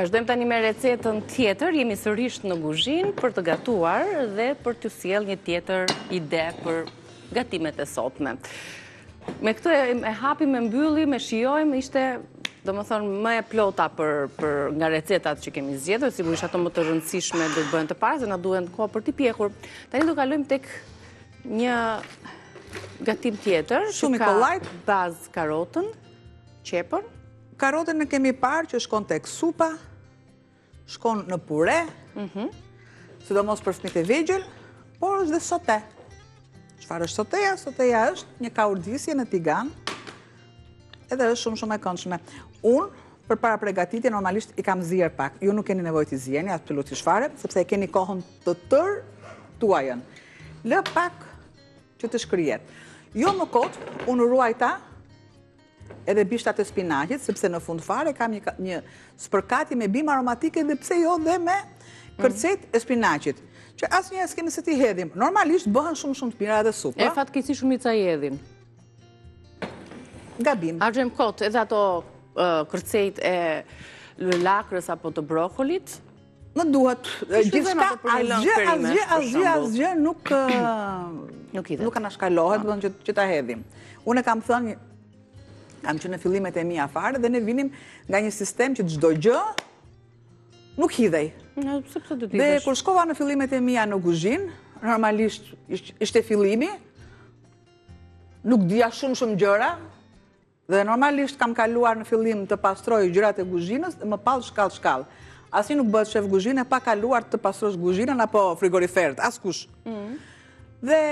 Vazhdojmë tani me recetën tjetër, jemi sërish në kuzhinë për të gatuar dhe për të sjell një tjetër ide për gatimet e sotme. Me këtë e hapim, e mbyllim, e shijojmë, ishte domethënë më e plota nga recetat që kemi zgjedhur, sigurisht ato më të rëndësishme do të bëhen të parë, se na duhen kohë për t'i pjekur. Tani do kalojmë tek një gatim tjetër, shumë i kollajt, bazë karotën, qepën. Karotën e kemi parë që shkon tek supa, shkon në pure, sidomos për fëmijët e vegjël, por është dhe sote. Çfarë është soteja? Soteja është një kaurdisje në tigan, edhe është shumë e këndshme. Unë, përpara përgatitjes, normalisht i kam zier pak. Ju nuk keni nevojë të zieni, absolutisht fare, sepse e keni kohën të tërë tuajën. Lë pak që të shkrihet. Jo më kot, unë ruaj ta edhe bishtat e spinaqit, sepse në fund fare kam një spërkati me bimë aromatike dhe pse jo dhe me kërcet e spinaqit, që asnjëherë s'kemi se t'i hedhim. Normalisht bëhen shumë të mira edhe supa. E fatkeqësisht shumica i hedhin. Gabim. Harxhem kot edhe ato kërcejt e lakrës apo të brokolit. Më duhet gjithçka, asgjë nuk anashkalohet, do që ta hedhim. Unë kam thënë, kam që në fillimet e mia fare dhe ne vinim nga një sistem që çdo gjë nuk hidhej. Dhe kur shkova në fillimet e mia në kuzhinë, normalisht ishte fillimi, nuk dija shumë gjëra, dhe normalisht kam kaluar në fillim të pastroj gjërat e kuzhinës dhe më pall shkallë. Asnjë nuk bëhet shef kuzhinë pa kaluar të pastrosh kuzhinën apo frigoriferët, askush. Dhe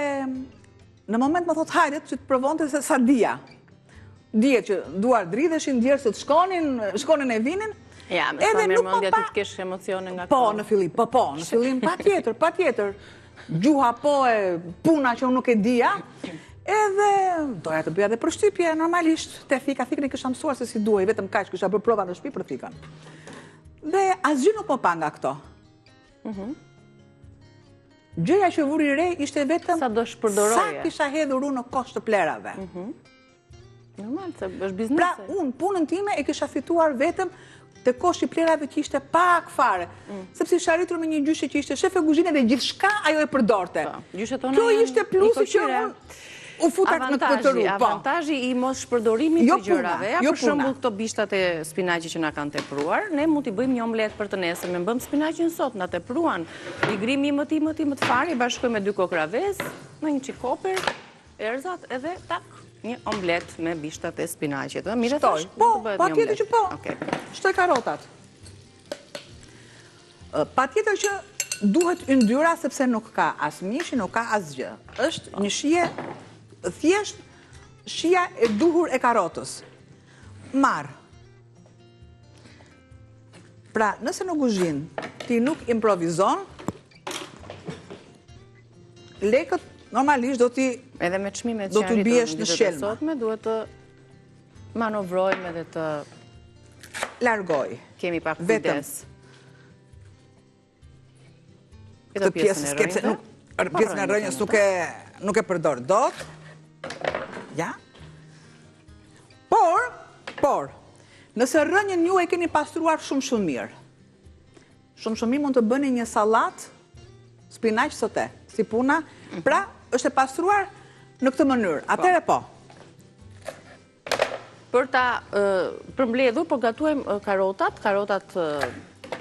në moment më thot hajde që të provonte se sa dija. Dihet që duar dridheshin, djersët shkonin e vinin. Ja, me sa mirë mendja ti të kesh emocione nga këto. Po, në fillim, patjetër. Gjuha po e puna që unë nuk e dija. Edhe doja të bëja dhe përshtypje, normalisht, te fikën e kisha mësuar se si duhej, vetëm kaq kisha bërë prova në shtëpi për fikën. Dhe asgjë nuk më pa nga këto. Gjëja që vuri re ishte vetëm sa kisha hedhur unë në kosh të plerave. Normal, se është biznese. Pra, unë punën time e kisha fituar vetëm të kosh i plerave që ishte pak fare. Sepse isha arritur me një gjyshe që ishte shefe kuzhine dhe gjithçka ajo e përdorte. Kjo ishte plusi që unë u futak në këtë rrugë. Avantazhi i mos shpërdorimit të gjërave. Për shembull këto bishtat e spinaqit që na kanë tepruar, ne mund t'i bëjmë një omlet për të nesër, me bëm spinaqin sot, na tepruan. I grimi më të fare, i bashkojmë me 2 kokra vezë, me një çik koper, erzat edhe tak. Një omlet me bishtat e spinaqit. Shtoj, po, patjetër që po. Shtoj karotat. Patjetër që duhet yndyra sepse nuk ka as mishi, nuk ka asgjë. Është një shije, thjesht shija e duhur e karotës. Marr. Pra, nëse në kuzhinë ti nuk improvizon, lekët normalisht do t'i edhe me çmimet do t'u biesh në shelma. Sotme duhet të manovrojmë edhe të largoj. Kemi pak kujdes. Këtë pjesën e rënjës, pjesën e rënjës nuk e përdor dot. Ja? Por, nëse rënjën ju e keni pastruar shumë mirë. Shumë mirë mund të bëni një sallat spinaq sote, si puna, pra është e pastruar në këtë mënyrë. Atëherë po. Për ta përmbledhur, po gatuajmë karotat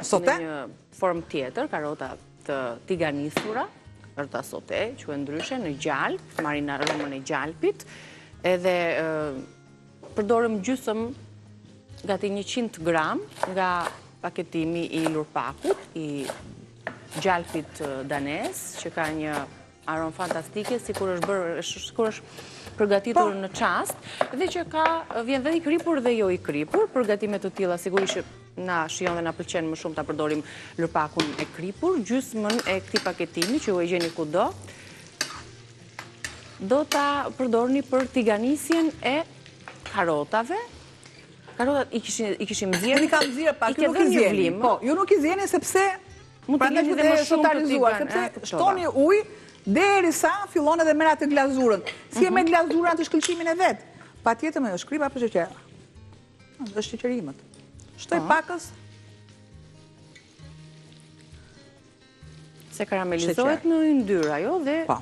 sote në një formë tjetër, karotat të tiganisura, për ta sote, quhen ndryshe në gjalp, marrin aromën e gjalpit, edhe përdorëm gjysmë gati 100 gram nga paketimi i lurpakut, i gjalpit danes, që ka një aromë fantastike, sikur është përgatitur në çast, dhe që vjen dhe i kripur dhe jo i kripur. Përgatimet të tilla sigurisht që na shijon dhe na pëlqen më shumë ta përdorim lurpakun e kripur, gjysmën e këtij paketimi që ju e gjeni kudo. Do ta përdorni për tiganisjen e karotave. Karotat i kishim zier. Unë kam zier pak, ju nuk i zieni. Po, ju nuk i zieni sepse prandaj që dhe më shumë të tigan, sepse shtoni ujë derisa fillon edhe merr atë glazurën. Si e me glazurën atë shkëlqimin e vet. Patjetër me shkripa apo sheqer. Është sheqerimët. Shtoj pakës Se karamelizohet në yndyrë ajo dhe Po.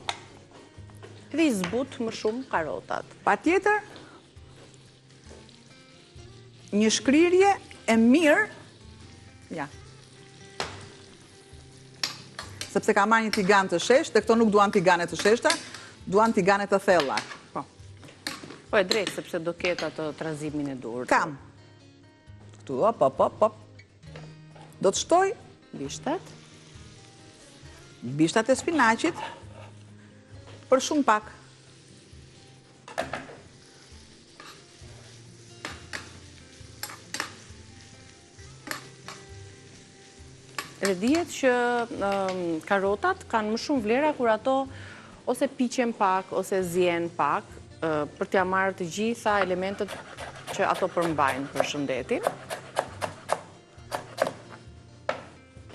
i zbut më shumë karotat. Pa tjetër, një shkrirje e mirë, ja, sepse ka marrë një tigan të sheshtë, dhe këto nuk duan tigane të sheshta, duan tigane të thella. Po. Po e drejtë, sepse do ketë atë trazimin e dur. Kam. Këtu, op. Do të shtoj bishtat e spinaqit për shumë pak. Dhe dihet që karotat kanë më shumë vlera kur ato ose piqen pak, ose zjen pak, për t'ja marrë të gjitha elementet që ato përmbajnë për shëndetin.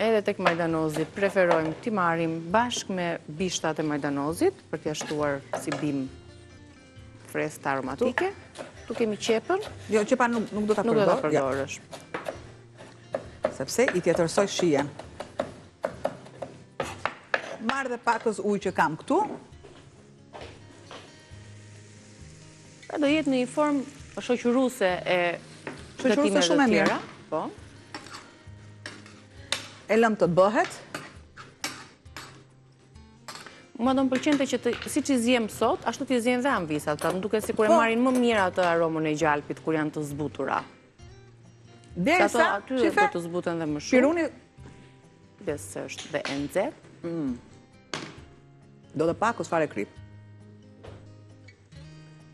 Edhe tek majdanozi preferojmë t'i marrim bashkë me bishtat e majdanozit për t'ja shtuar si bim freskët aromatike. Tu kemi qepën. Jo, qepa nuk do t'a Nuk do t'a përdor. përdorësh. Sepse i tjetërsoj shijen. Marrë dhe pakës ujë që kam këtu. Pra do jetë në një formë shoqëruese e Shoqëruese shumë e mirë. tjera. Po. E lëm të bëhet. Mua do më pëlqente që si që zjem sot, ashtu t'i zjem dhe anvisat, pra më duke si kur e Po. marrin më mirë atë aromën e gjalpit kur janë të zbutura. Ato Derisa, aty do të zbuten dhe më shumë. piruni Dhe se është dhe e nxehtë. do të pakës fare krip.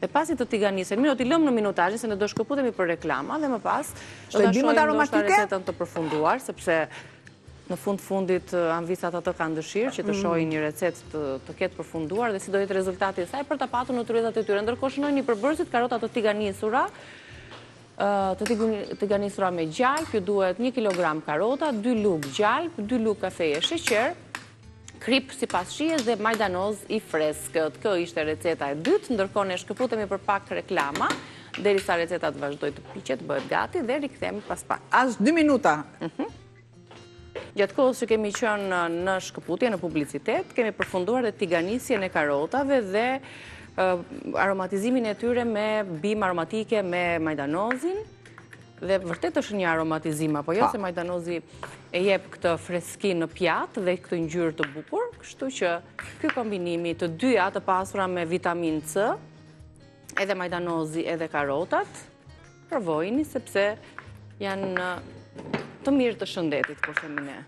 Dhe pasi të tiganisen, mirë, t'i lëmë në minutazhin se ne do shkëputemi për reklama dhe më pas do Shtoj ta bimët shohim ndoshta aromatike? recetën të përfunduar, sepse në fundit anvisat atë kanë dëshirë që të shohin një recetë të ketë përfunduar dhe si do jetë rezultati i saj për ta patur në tryezat e tyre. Ndërkohë shënojnë një përbërësit karotat të tiganisura, të tiganisura me gjalp, ju duhet 1 kg karota, 2 lug gjalp, 2 lug kafeje sheqer, krip si pas shijes dhe majdanoz i freskët. Kjo ishte receta e dytë, ndërkohë ne shkëputemi për pak reklama, derisa receta të vazhdoj të piqet, bëhet gati dhe rikthehemi pas pak. As 2 minuta. Gjatë kohës që kemi qënë në shkëputje, në publicitet, kemi përfunduar dhe tiganisjen e karotave dhe aromatizimin e tyre me bim aromatike me majdanozin. Dhe vërtet është një aromatizim, apo jo, se majdanozi e jep këtë freski në pjatë dhe këtë ngjyrë të bukur, kështu që ky kombinimi të dyja të pasura me vitamin C, edhe majdanozi edhe karotat, provojini sepse janë të mirë të shëndetit, po themi ne.